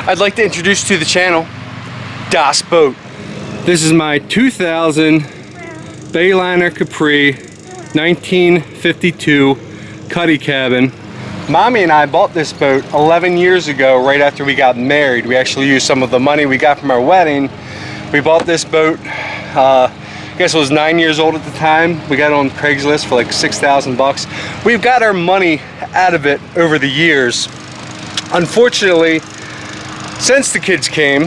I'd like to introduce to the channel Das Boht. This is my 2000 Bayliner Capri 1952 Cuddy Cabin. Mommy and I bought this boat 11 years ago, right after we got married. We actually used some of the money we got from our wedding. We bought this boat, I guess it was 9 years old at the time. We got it on Craigslist for like 6,000 bucks. We've got our money out of it over the years. Unfortunately, since the kids came,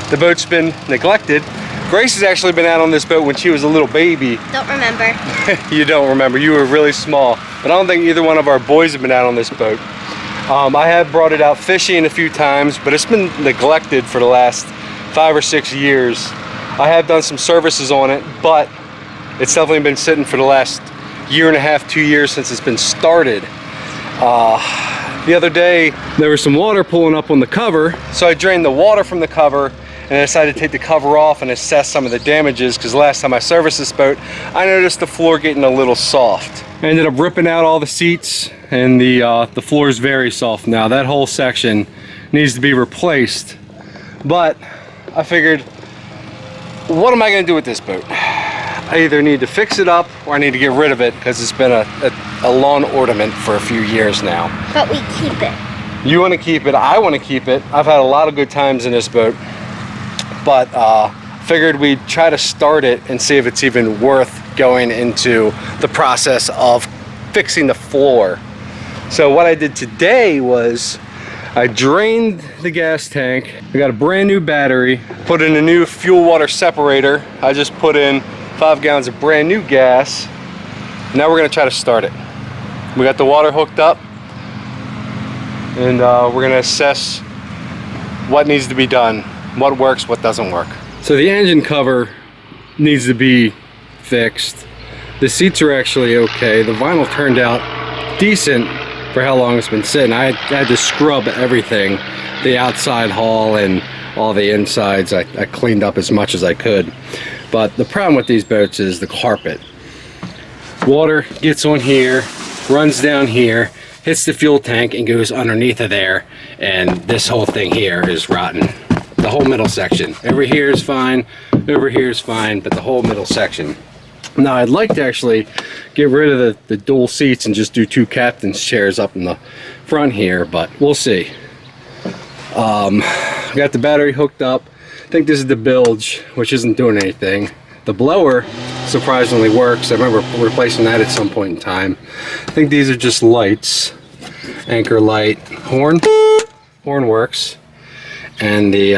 the boat's been neglected. Grace has actually been out on this boat when she was a little baby. Don't remember. You don't remember, you were really small. But I don't think either one of our boys have been out on this boat. I have brought it out fishing a few times, but it's been neglected for the last 5 or 6 years. I have done some services on it, but it's definitely been sitting for the last year and a half, 2 years since it's been started. The other day, there was some water pulling up on the cover, so I drained the water from the cover and I decided to take the cover off and assess some of the damages, because last time I serviced this boat, I noticed the floor getting a little soft. I ended up ripping out all the seats, and the floor is very soft now. That whole section needs to be replaced, but I figured, what am I going to do with this boat? I either need to fix it up or I need to get rid of it, because it's been a lawn ornament for a few years now. But we keep it. You want to keep it, I want to keep it. I've had a lot of good times in this boat, but figured we'd try to start it and see if it's even worth going into the process of fixing the floor. So what I did today was I drained the gas tank. I got a brand new battery, put in a new fuel water separator. I just put in 5 gallons of brand new gas. Now we're gonna try to start it. We got the water hooked up, and we're gonna assess what needs to be done, what works, what doesn't work. So the engine cover needs to be fixed. The seats are actually okay. The vinyl turned out decent for how long it's been sitting. I had to scrub everything, the outside hull and all the insides. I cleaned up as much as I could. But the problem with these boats is the carpet. Water gets on here, runs down here, hits the fuel tank and goes underneath of there, and this whole thing here is rotten. The whole middle section. Over here is fine, over here is fine, but the whole middle section. Now I'd like to actually get rid of the dual seats and just do 2 captain's chairs up in the front here, but we'll see. Got the battery hooked up. I think this is the bilge, which isn't doing anything. The blower surprisingly works. I remember replacing that at some point in time. I think these are just lights. Anchor light. Horn works. And the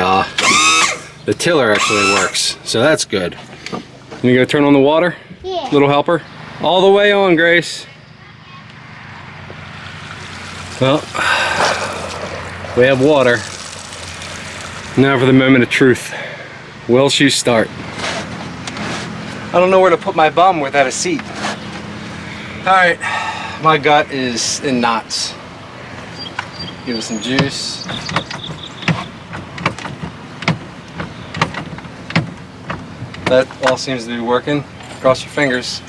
tiller actually works, so that's good. You gonna turn on the water? Yeah. Little helper? All the way on, Grace. Well, we have water. Now for the moment of truth. Will she start? I don't know where to put my bum without a seat. Alright, my gut is in knots. Give it some juice. That all seems to be working. Cross your fingers.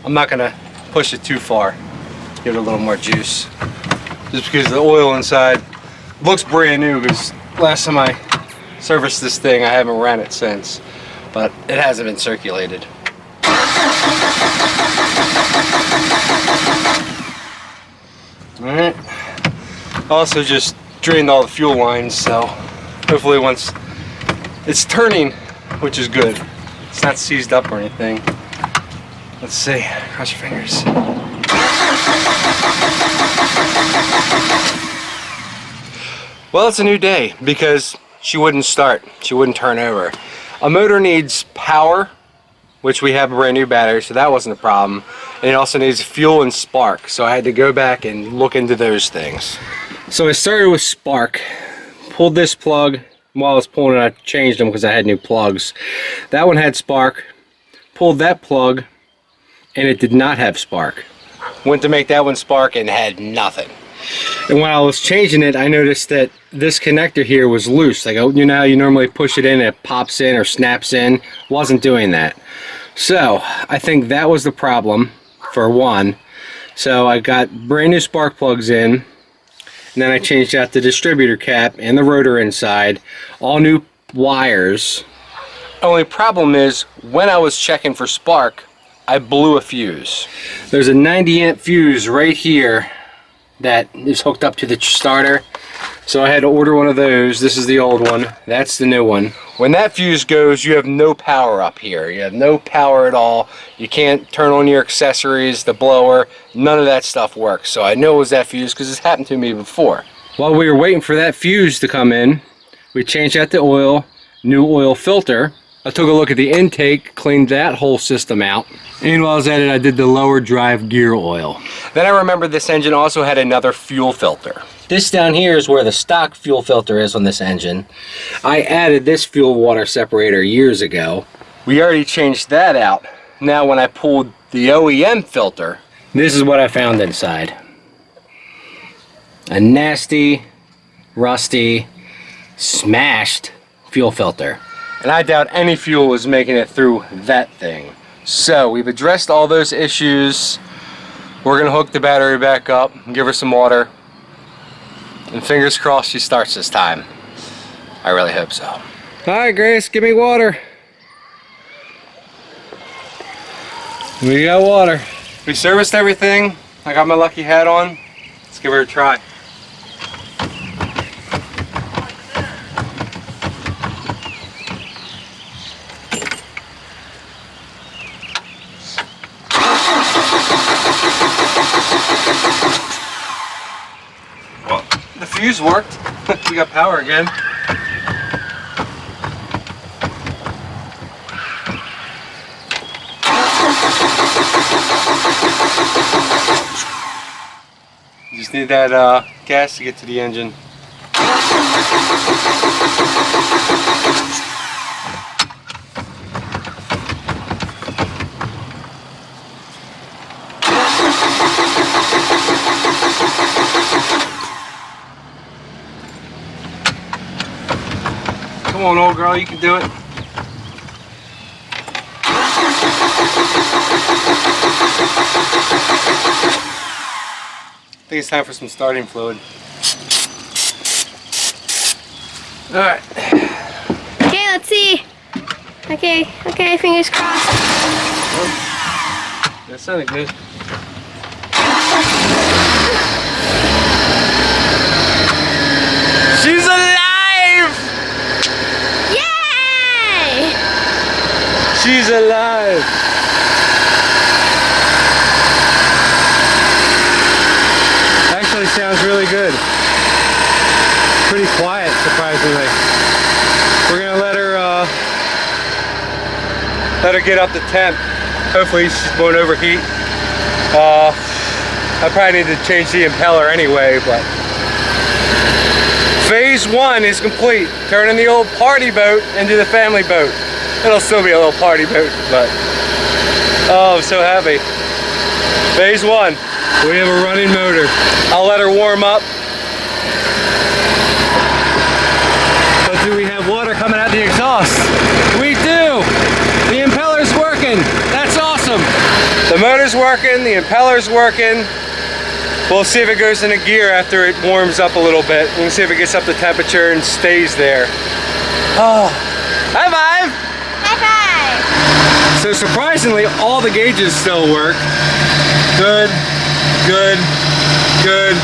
I'm not gonna push it too far. Give it a little more juice. Just because the oil inside looks brand new, because last time I serviced this thing, I haven't ran it since. But it hasn't been circulated. Alright. Also just drained all the fuel lines, so hopefully once it's turning, which is good. It's not seized up or anything. Let's see, cross your fingers. Well, it's a new day because she wouldn't start. She wouldn't turn over. A motor needs power, which we have a brand new battery, so that wasn't a problem. And it also needs fuel and spark, so I had to go back and look into those things. So I started with spark. Pulled this plug. While I was pulling it, I changed them because I had new plugs. That one had spark. Pulled that plug and it did not have spark. Went to make that one spark and had nothing. And when I was changing it, I noticed that this connector here was loose. Like, you know, you normally push it in and it pops in or snaps in. Wasn't doing that. So I think that was the problem, for one. So I got brand new spark plugs in, and then I changed out the distributor cap and the rotor inside, all new wires. Only problem is, when I was checking for spark, I blew a fuse. There's a 90 amp fuse right here that is hooked up to the starter. So I had to order one of those. This is the old one. That's the new one. When that fuse goes, you have no power up here. You have no power at all. You can't turn on your accessories, the blower. None of that stuff works. So I know it was that fuse because it's happened to me before. While we were waiting for that fuse to come in, we changed out the oil, new oil filter. I took a look at the intake, cleaned that whole system out. And while I was at it, I did the lower drive gear oil. Then I remembered this engine also had another fuel filter. This down here is where the stock fuel filter is on this engine. I added this fuel water separator years ago. We already changed that out. Now when I pulled the OEM filter, this is what I found inside. A nasty, rusty, smashed fuel filter. And I doubt any fuel was making it through that thing. So we've addressed all those issues. We're gonna hook the battery back up and give her some water. And fingers crossed she starts this time. I really hope so. Hi Grace, give me water. We got water. We serviced everything. I got my lucky hat on. Let's give her a try. Well, the fuse worked. We got power again. You just need that gas to get to the engine. Come on, old girl, you can do it. I think it's time for some starting fluid. Alright. Okay, let's see. Okay, fingers crossed. Oh, that sounded good. She's alive! Yay! She's alive! Actually sounds really good. Pretty quiet, surprisingly. We're gonna let her get up to temp. Hopefully she won't overheat. I probably need to change the impeller anyway, but phase one is complete. Turning the old party boat into the family boat. It'll still be a little party boat, but oh, I'm so happy. Phase one, we have a running motor. I'll let her warm up. But do we have water coming out the exhaust? We do! The impeller's working. That's awesome. The motor's working, the impeller's working. We'll see if it goes into gear after it warms up a little bit. We'll see if it gets up to temperature and stays there. Oh, high five! High five! So surprisingly, all the gauges still work. Good, good, good.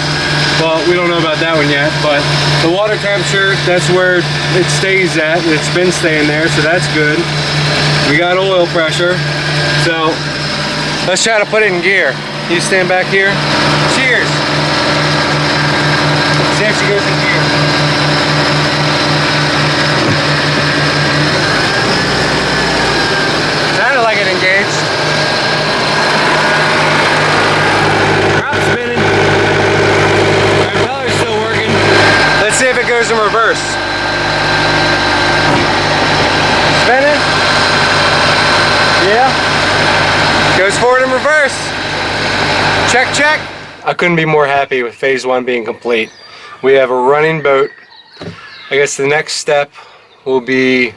Well, we don't know about that one yet, but the water temperature, that's where it stays at. It's been staying there, so that's good. We got oil pressure. So let's try to put it in gear. You stand back here. Cheers. See if she goes in gear. Sounded like it engaged. Prop spinning. Our impeller's still working. Let's see if it goes in reverse. Spinning. Yeah. Goes forward in reverse. Check, check. I couldn't be more happy with phase one being complete. We have a running boat. I guess the next step will be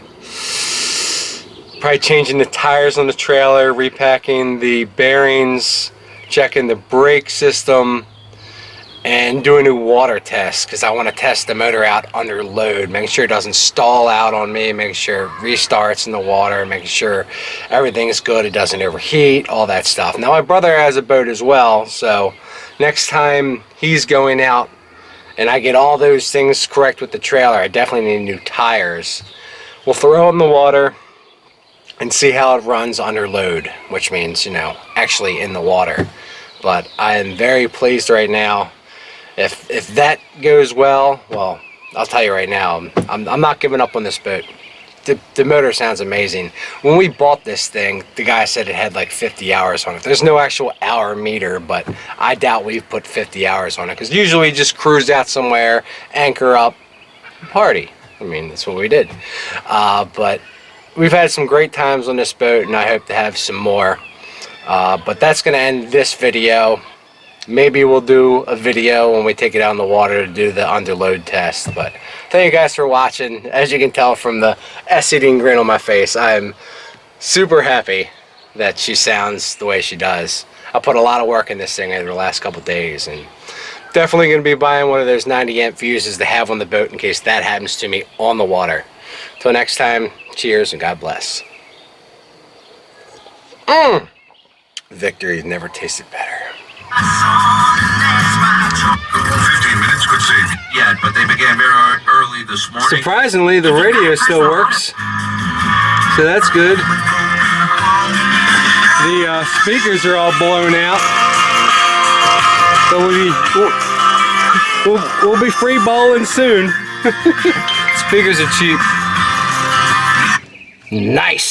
probably changing the tires on the trailer, repacking the bearings, checking the brake system, and doing a water test because I want to test the motor out under load, making sure it doesn't stall out on me, making sure it restarts in the water, making sure everything's good, it doesn't overheat, all that stuff. Now my brother has a boat as well, so next time he's going out and I get all those things correct with the trailer, I definitely need new tires. We'll throw it in the water and see how it runs under load, which means, you know, actually in the water. But I am very pleased right now. If that goes well, I'll tell you right now, I'm not giving up on this boat. The motor sounds amazing. When we bought this thing, the guy said it had like 50 hours on it. There's no actual hour meter, but I doubt we've put 50 hours on it, because usually we just cruise out somewhere, anchor up, party. I mean, that's what we did. But we've had some great times on this boat, and I hope to have some more. But that's going to end this video. Maybe we'll do a video when we take it out in the water to do the underload test. But thank you guys for watching. As you can tell from the ass-eating grin on my face, I'm super happy that she sounds the way she does. I put a lot of work in this thing over the last couple days, and definitely going to be buying one of those 90 amp fuses to have on the boat in case that happens to me on the water. Till next time, cheers and God bless. Victory never tasted better. 15 minutes could save yet, but they began very early this morning. Surprisingly, the radio still works, so that's good. The speakers are all blown out, so we'll be free bowling soon. Speakers are cheap. Nice.